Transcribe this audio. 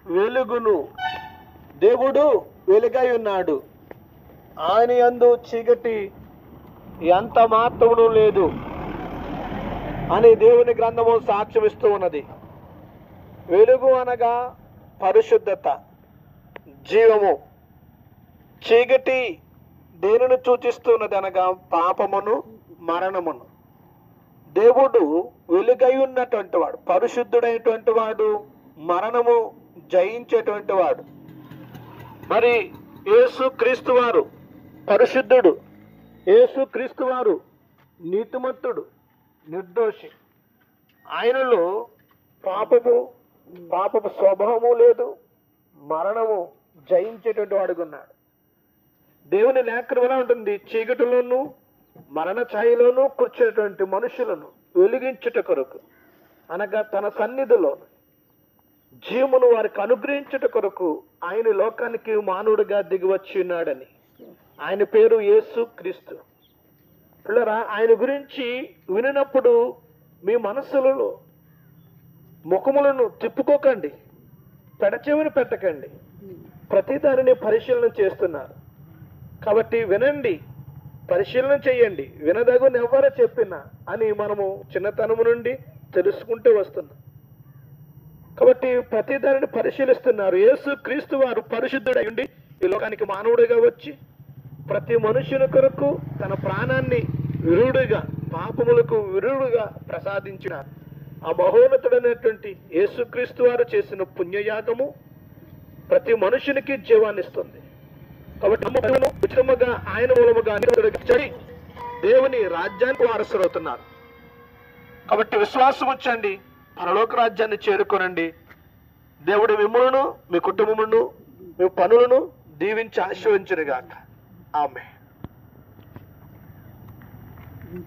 వెలుగును. దేవుడు వెలుగై ఉన్నాడు. ఆయన యందు చీకటి ఎంత మాత్రమును లేదు అని దేవుని గ్రంథము సాక్ష్యమిస్తూ ఉన్నది. వెలుగు అనగా పరిశుద్ధత, జీవము. చీకటి దేనిని సూచిస్తున్నది అనగా పాపమును, మరణమును. దేవుడు వెలుగై ఉన్నటువంటి వాడు, పరిశుద్ధుడైనటువంటి వాడు, మరణము జయించేటువంటి వాడు. మరి యేసు క్రీస్తు వారు పరిశుద్ధుడు, యేసు క్రీస్తు వారు నీతిమంతుడు, నిర్దోషి. ఆయనలో పాపపు స్వభావము లేదు, మరణము జయించేటువంటి వాడుకున్నాడు. దేవుని లేఖనం ఎలా ఉంటుంది? చీకటిలోను మరణ ఛాయలోనూ కూర్చున్నటువంటి మనుషులను వెలిగించుట కొరకు అనగా తన సన్నిధిలో జీవమును వారికి అనుగ్రహించుట కొరకు ఆయన లోకానికి మానవుడిగా దిగివచ్చి ఉన్నాడని. ఆయన పేరు యేసు క్రీస్తు. పిల్లరా, ఆయన గురించి వినినప్పుడు మీ మనస్సులలో ముఖములను తిప్పుకోకండి, పెడచెవిని పెట్టకండి. ప్రతి దానిని పరిశీలన చేస్తున్నారు కాబట్టి వినండి, పరిశీలన చేయండి. వినదగుని ఎవరు చెప్పినా అని మనము చిన్నతనము నుండి తెలుసుకుంటూ వస్తున్నాం. కాబట్టి ప్రతి దానిని పరిశీలిస్తున్నారు. యేసు క్రీస్తు వారు పరిశుద్ధుడై ఉండి ఈ లోకానికి మానవుడిగా వచ్చి ప్రతి మనుషుని కొరకు తన ప్రాణాన్ని విరుడుగా, పాపములకు విరుడుగా ప్రసాదించినారు. ఆ మహోన్నతుడైనటువంటి యేసుక్రీస్తు వారు చేసిన పుణ్యయాగము ప్రతి మనుషునికి జీవాన్నిస్తుంది. కాబట్టి ఉచితముగా ఆయన మూలముగా చడి దేవుని రాజ్యానికి వారసులవుతున్నారు. కాబట్టి విశ్వాసం ఉంచండి, పరలోక రాజ్యాన్ని చేరుకోనండి. దేవుడు మిమ్మలను, మీ కుటుంబమును, మీ పనులను దీవించి ఆశీర్వదించునుగాక. ఆమేన్.